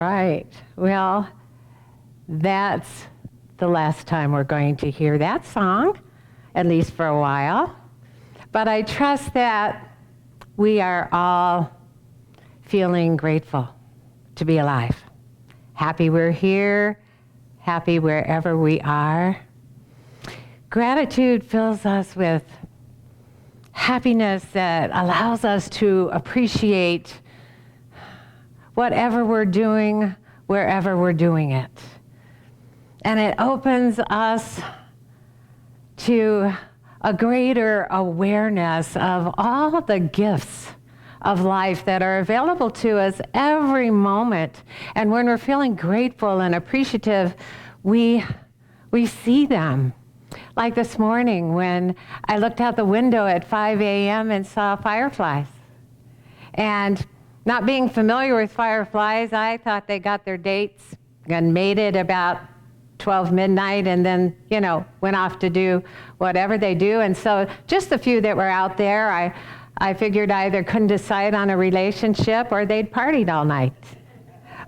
Right. Well, that's the last time we're going to hear that song, at least for a while. But I trust that we are all feeling grateful to be alive. Happy we're here, happy wherever we are. Gratitude fills us with happiness that allows us to appreciate whatever we're doing, wherever we're doing it. And it opens us to a greater awareness of all the gifts of life that are available to us every moment. And when we're feeling grateful and appreciative, we see them. Like this morning when I looked out the window at 5 a.m. and saw fireflies. And not being familiar with fireflies, I thought they got their dates and made it about 12 midnight and then, went off to do whatever they do. And so just the few that were out there, I figured either couldn't decide on a relationship or they'd partied all night.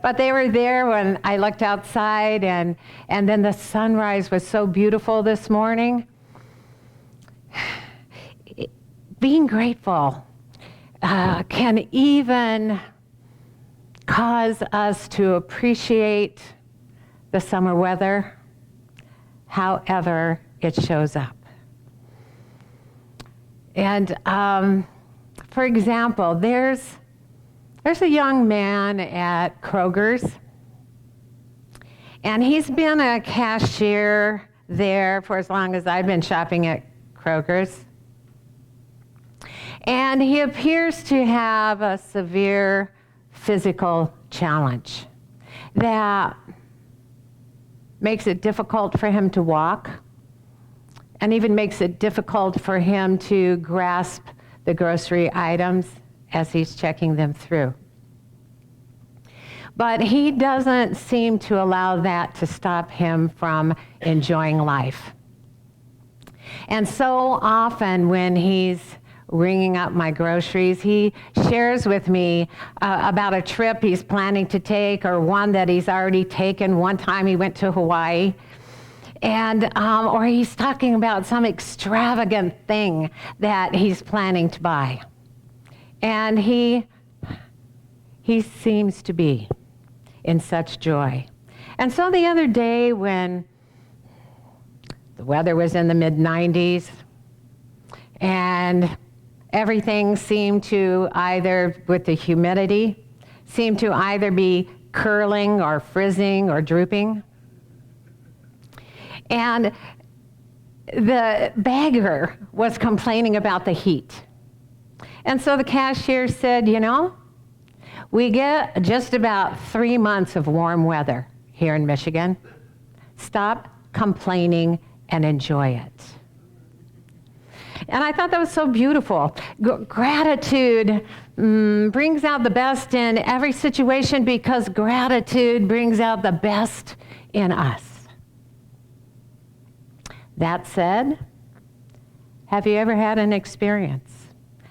But they were there when I looked outside, and then the sunrise was so beautiful this morning. Being grateful can even cause us to appreciate the summer weather, however it shows up. And for example, there's a young man at Kroger's, and he's been a cashier there for as long as I've been shopping at Kroger's. And he appears to have a severe physical challenge that makes it difficult for him to walk and even makes it difficult for him to grasp the grocery items as he's checking them through. But he doesn't seem to allow that to stop him from enjoying life. And so often when he's ringing up my groceries, he shares with me about a trip he's planning to take or one that he's already taken. One time he went to Hawaii. And or he's talking about some extravagant thing that he's planning to buy. And he seems to be in such joy. And so the other day when the weather was in the mid-90s and everything seemed to either, with the humidity, seemed to either be curling or frizzing or drooping. And the bagger was complaining about the heat. And so the cashier said, we get just about 3 months of warm weather here in Michigan. Stop complaining and enjoy it. And I thought that was so beautiful. Gratitude brings out the best in every situation because gratitude brings out the best in us. That said, have you ever had an experience?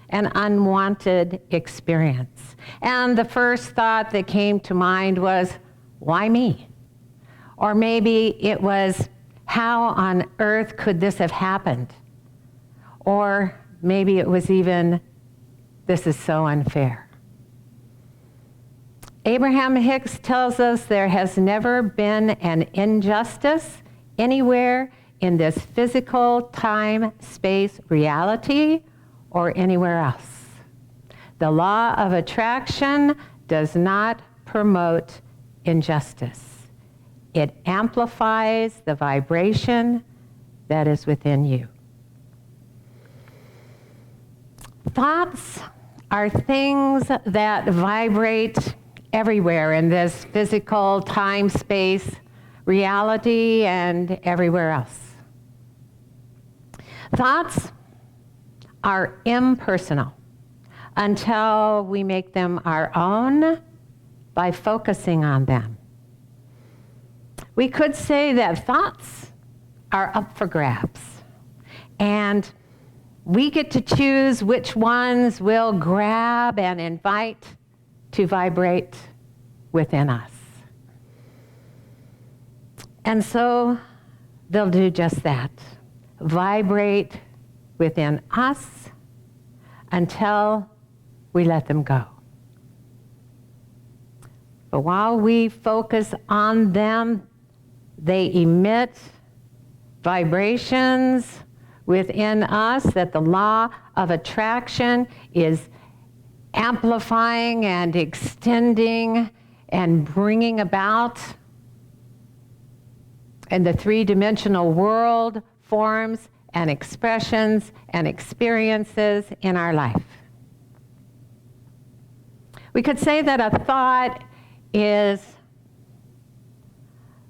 An unwanted experience. And the first thought that came to mind was, why me? Or maybe it was, how on earth could this have happened? Or maybe it was even, this is so unfair. Abraham Hicks tells us there has never been an injustice anywhere in this physical time, space, reality, or anywhere else. The law of attraction does not promote injustice. It amplifies the vibration that is within you. Thoughts are things that vibrate everywhere in this physical time, space, reality, and everywhere else. Thoughts are impersonal until we make them our own by focusing on them. We could say that thoughts are up for grabs, and we get to choose which ones we'll grab and invite to vibrate within us. And so they'll do just that, vibrate within us until we let them go. But while we focus on them, they emit vibrations within us that the law of attraction is amplifying and extending and bringing about. And the three-dimensional world forms and expressions and experiences in our life. We could say that a thought is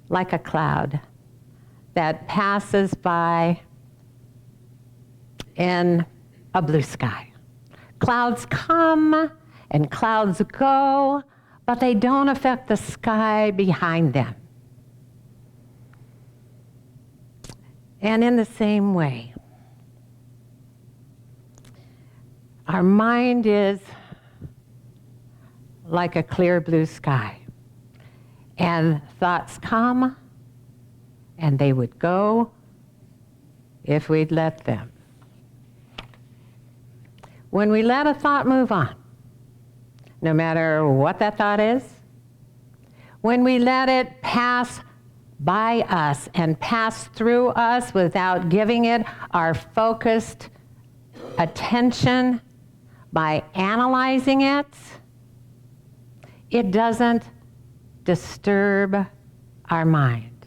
like a cloud that passes by in a blue sky. Clouds come and clouds go, but they don't affect the sky behind them. And in the same way, our mind is like a clear blue sky. And thoughts come and they would go if we'd let them. When we let a thought move on, no matter what that thought is, when we let it pass by us and pass through us without giving it our focused attention by analyzing it, it doesn't disturb our mind.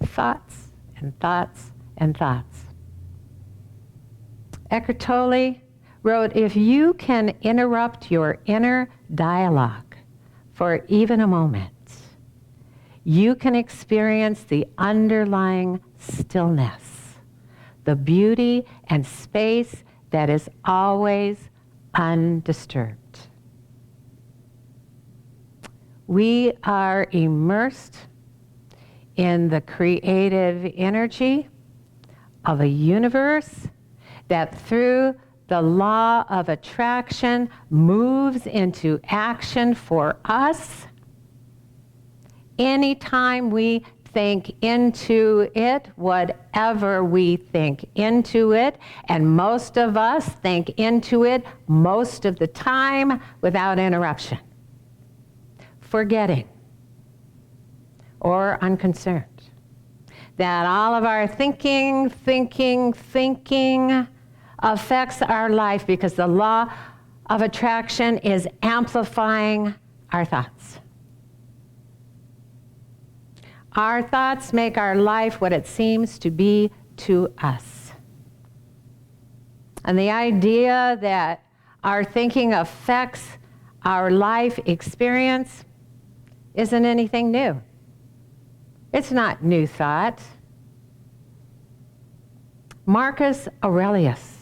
Thoughts and thoughts and thoughts. Eckhart Tolle wrote, if you can interrupt your inner dialogue for even a moment, you can experience the underlying stillness, the beauty and space that is always undisturbed. We are immersed in the creative energy of a universe that through the law of attraction moves into action for us. Anytime we think into it, whatever we think into it, and most of us think into it most of the time without interruption, forgetting or unconcerned that all of our thinking affects our life because the law of attraction is amplifying our thoughts. Our thoughts make our life what it seems to be to us. And the idea that our thinking affects our life experience isn't anything new. It's not new thought. Marcus Aurelius,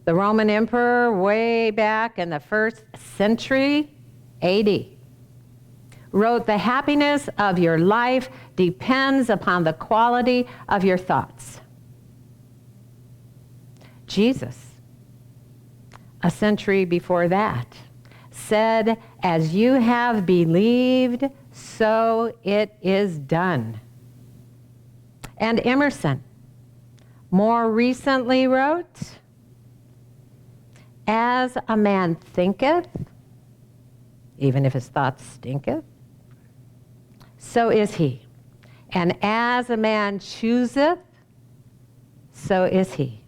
the Roman emperor way back in the 1st century AD, wrote, the happiness of your life depends upon the quality of your thoughts. Jesus, a century before that, said, as you have believed, so it is done. And Emerson more recently wrote, as a man thinketh, even if his thoughts stinketh, so is he. And as a man chooseth, so is he.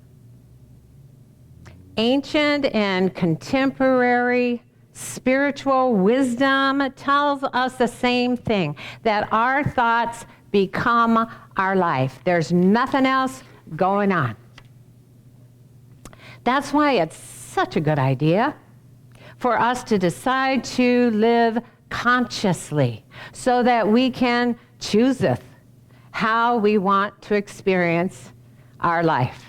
Ancient and contemporary spiritual wisdom tells us the same thing, that our thoughts become our life. There's nothing else going on. That's why it's such a good idea for us to decide to live consciously so that we can chooseth how we want to experience our life.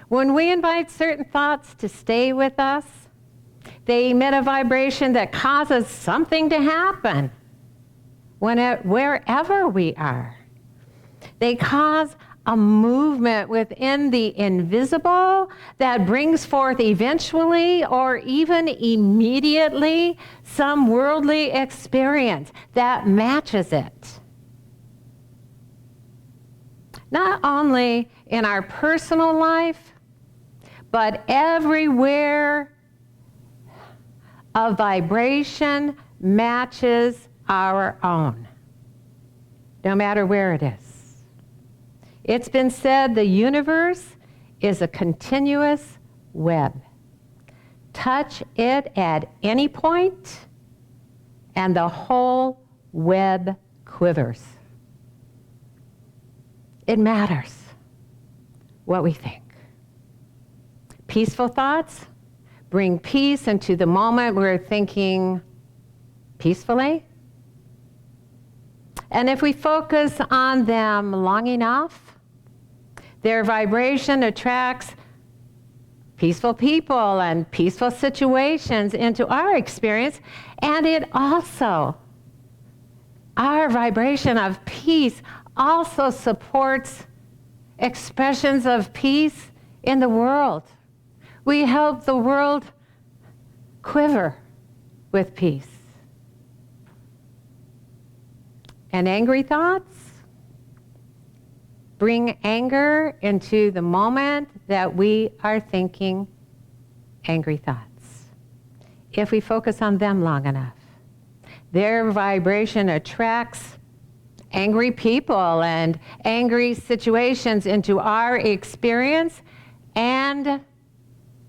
When we invite certain thoughts to stay with us, they emit a vibration that causes something to happen wherever we are. They cause a movement within the invisible that brings forth eventually or even immediately some worldly experience that matches it. not only in our personal life, but everywhere a vibration matches our own, no matter where it is. It's been said the universe is a continuous web. Touch it at any point, and the whole web quivers. It matters what we think. Peaceful thoughts bring peace into the moment we're thinking peacefully. And if we focus on them long enough, their vibration attracts peaceful people and peaceful situations into our experience, and it also, our vibration of peace also supports expressions of peace in the world. We help the world quiver with peace. And angry thoughts bring anger into the moment that we are thinking angry thoughts. If we focus on them long enough, their vibration attracts angry people and angry situations into our experience, and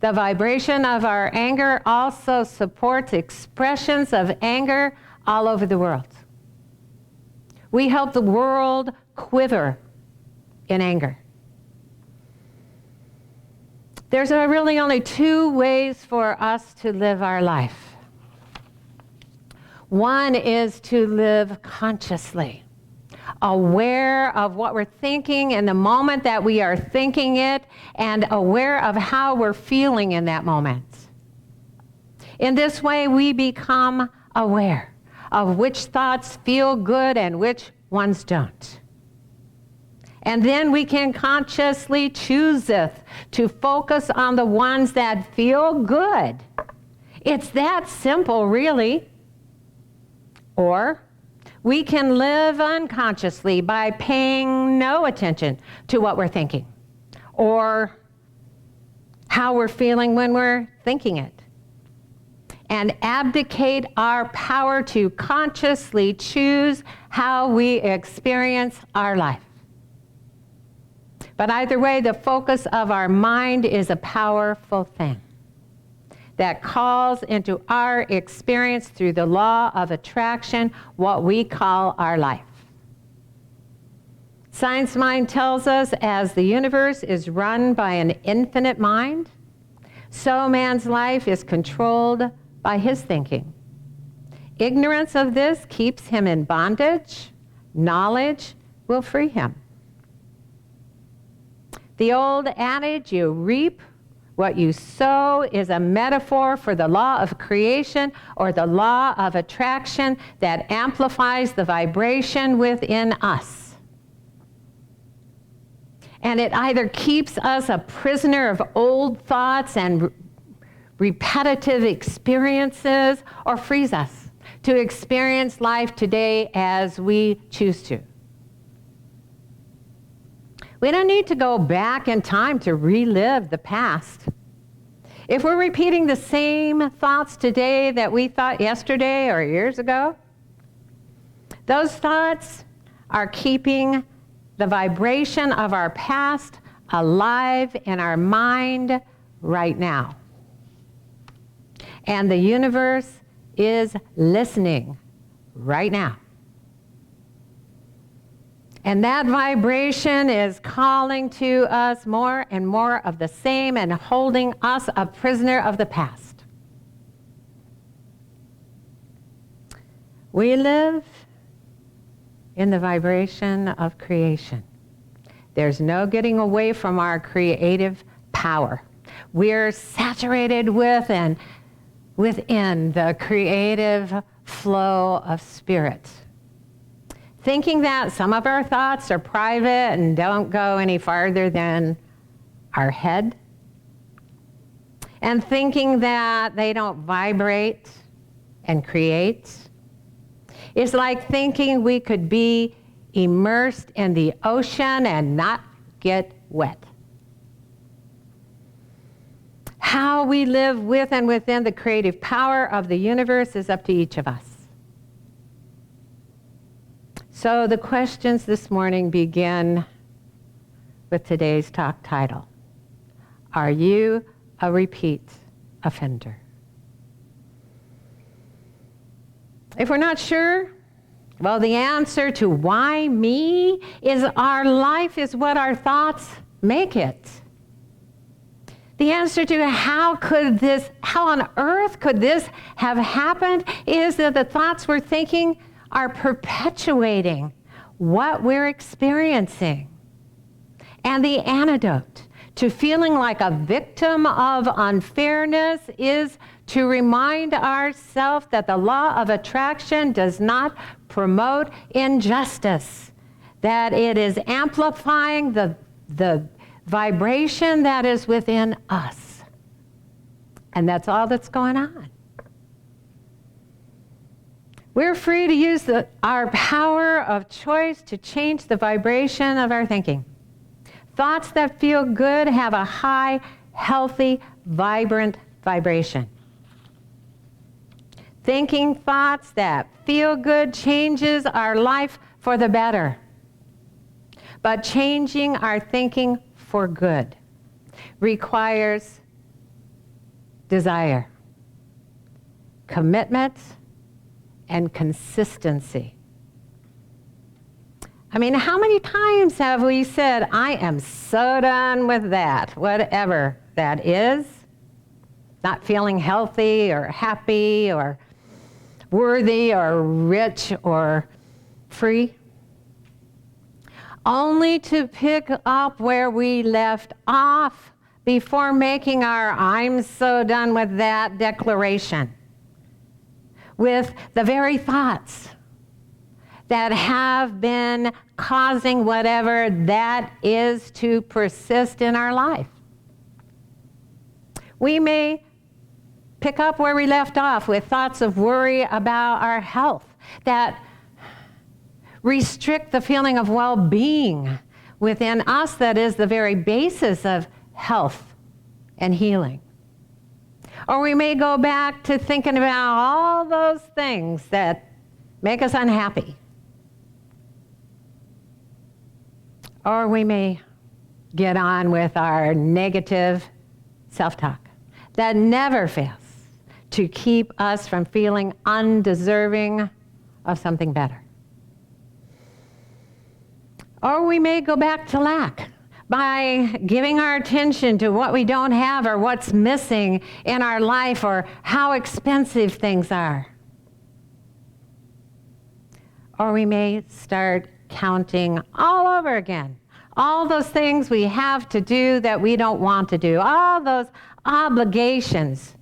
the vibration of our anger also supports expressions of anger all over the world. We help the world quiver in anger. There's really only two ways for us to live our life. One is to live consciously, aware of what we're thinking in the moment that we are thinking it, and aware of how we're feeling in that moment. In this way, we become aware of which thoughts feel good and which ones don't. And then we can consciously chooseth to focus on the ones that feel good. It's that simple, really. Or we can live unconsciously by paying no attention to what we're thinking or how we're feeling when we're thinking it, and abdicate our power to consciously choose how we experience our life. But either way, the focus of our mind is a powerful thing that calls into our experience through the law of attraction what we call our life. Science mind tells us as the universe is run by an infinite mind, so man's life is controlled by his thinking. Ignorance of this keeps him in bondage. Knowledge will free him. The old adage, you reap what you sow, is a metaphor for the law of creation or the law of attraction that amplifies the vibration within us. And it either keeps us a prisoner of old thoughts and repetitive experiences, or frees us to experience life today as we choose to. We don't need to go back in time to relive the past. If we're repeating the same thoughts today that we thought yesterday or years ago, those thoughts are keeping the vibration of our past alive in our mind right now. And the universe is listening right now. And that vibration is calling to us more and more of the same and holding us a prisoner of the past. We live in the vibration of creation. There's no getting away from our creative power. We're saturated with and within the creative flow of spirit. Thinking that some of our thoughts are private and don't go any farther than our head, and thinking that they don't vibrate and create, is like thinking we could be immersed in the ocean and not get wet. How we live with and within the creative power of the universe is up to each of us. So the questions this morning begin with today's talk title. Are you a repeat offender? If we're not sure, well, the answer to why me is our life is what our thoughts make it. The answer to how on earth could this have happened is that the thoughts we're thinking are perpetuating what we're experiencing. And the antidote to feeling like a victim of unfairness is to remind ourselves that the law of attraction does not promote injustice, that it is amplifying the vibration that is within us. And that's all that's going on. We're free to use our power of choice to change the vibration of our thinking. Thoughts that feel good have a high, healthy, vibrant vibration. Thinking thoughts that feel good changes our life for the better. But changing our thinking for good requires desire, commitment, and consistency. I mean, how many times have we said, I am so done with that, whatever that is, not feeling healthy or happy or worthy or rich or free, only to pick up where we left off before making our I'm so done with that declaration with the very thoughts that have been causing whatever that is to persist in our life. We may pick up where we left off with thoughts of worry about our health that restrict the feeling of well-being within us that is the very basis of health and healing. Or we may go back to thinking about all those things that make us unhappy. Or we may get on with our negative self-talk that never fails to keep us from feeling undeserving of something better. Or we may go back to lack by giving our attention to what we don't have or what's missing in our life or how expensive things are. Or we may start counting all over again. All those things we have to do that we don't want to do. All those obligations.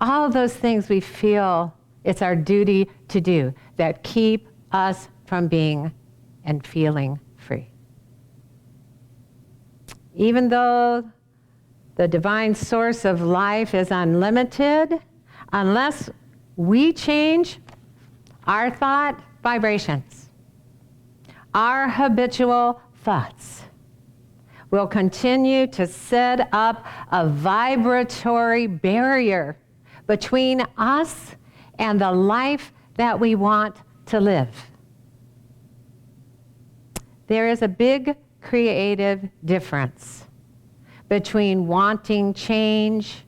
All of those things we feel it's our duty to do that keep us from being and feeling free. Even though the divine source of life is unlimited, unless we change our thought vibrations, our habitual thoughts will continue to set up a vibratory barrier between us and the life that we want to live. There is a big creative difference between wanting change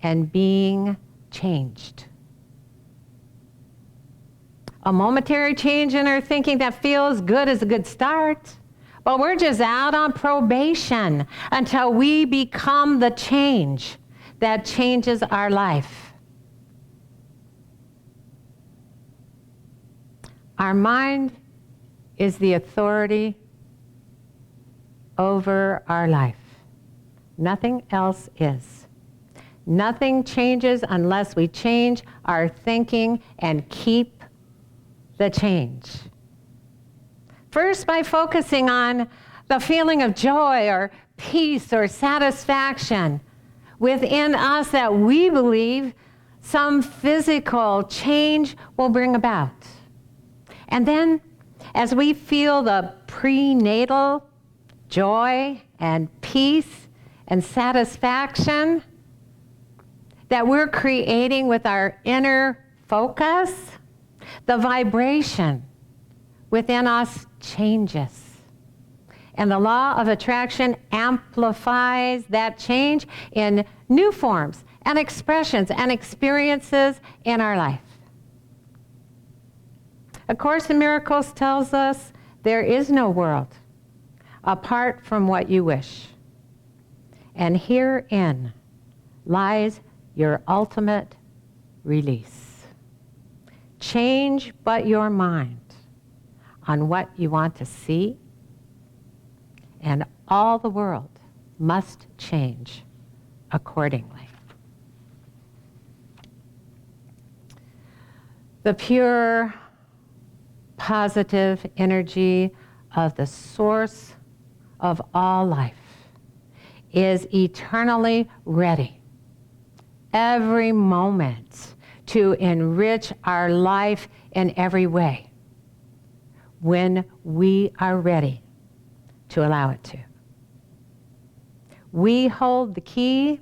and being changed. A momentary change in our thinking that feels good is a good start, but we're just out on probation until we become the change that changes our life. Our mind is the authority over our life. Nothing else is. Nothing changes unless we change our thinking and keep the change. First, by focusing on the feeling of joy or peace or satisfaction within us that we believe some physical change will bring about. And then as we feel the prenatal joy and peace and satisfaction that we're creating with our inner focus, the vibration within us changes. And the law of attraction amplifies that change in new forms and expressions and experiences in our life. A Course in Miracles tells us there is no world apart from what you wish. And herein lies your ultimate release. Change but your mind on what you want to see, and all the world must change accordingly. The pure, positive energy of the source of all life is eternally ready every moment to enrich our life in every way when we are ready to allow it to. We hold the key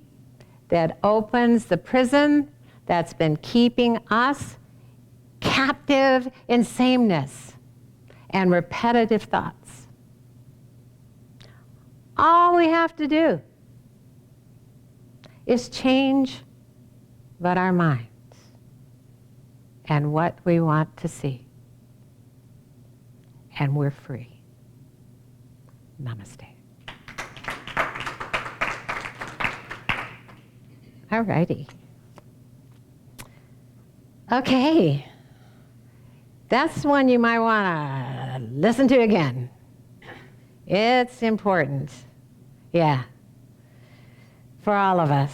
that opens the prison that's been keeping us captive in sameness and repetitive thoughts. All we have to do is change but our minds and what we want to see. And we're free. Namaste. All righty. Okay. That's one you might want to listen to again. It's important. Yeah. For all of us.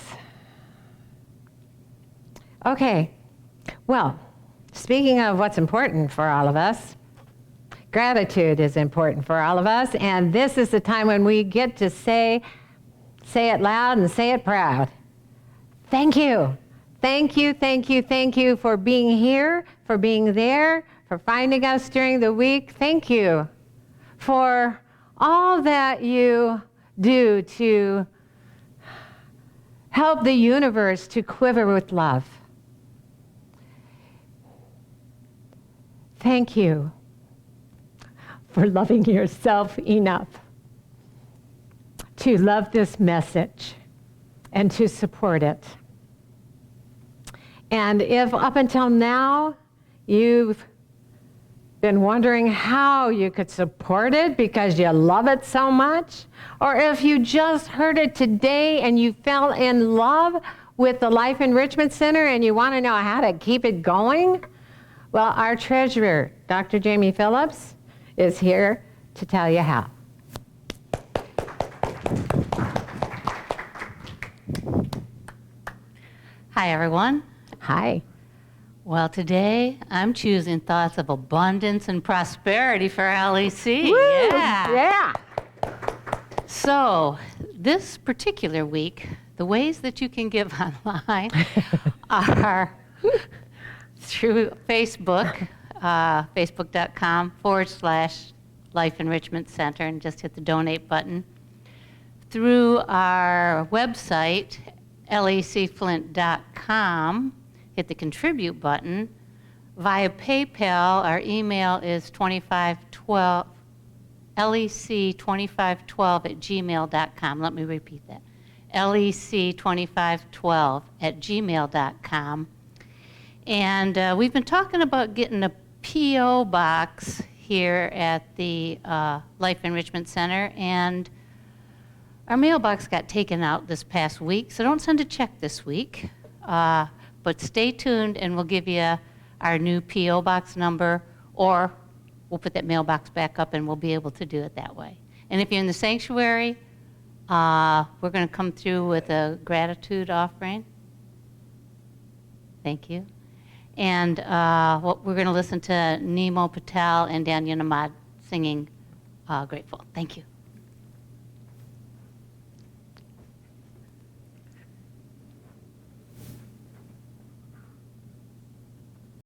Okay. Well, speaking of what's important for all of us, gratitude is important for all of us, and this is the time when we get to say it loud and say it proud. Thank you. Thank you, thank you, thank you for being here, for being there, for finding us during the week. Thank you for all that you do to help the universe to quiver with love. Thank you for loving yourself enough to love this message and to support it. And if up until now you've been wondering how you could support it because you love it so much, or if you just heard it today and you fell in love with the Life Enrichment Center and you want to know how to keep it going, well, our treasurer, Dr. Jamie Phillips, is here to tell you how. Hi, everyone. Hi. Well, today I'm choosing thoughts of abundance and prosperity for LEC. Woo! Yeah. Yeah. So, this particular week, the ways that you can give online are through Facebook, facebook.com/Life Enrichment Center, and just hit the donate button. Through our website, lecflint.com, hit the contribute button. Via PayPal, our email is 2512, lec2512@gmail.com. Let me repeat that. lec2512@gmail.com. And we've been talking about getting a P.O. box here at the Life Enrichment Center, and our mailbox got taken out this past week, so don't send a check this week. But stay tuned, and we'll give you our new P.O. box number, or we'll put that mailbox back up, and we'll be able to do it that way. And if you're in the sanctuary, we're going to come through with a gratitude offering. Thank you. And we're going to listen to Nemo Patel and Danya Namad singing Grateful. Thank you.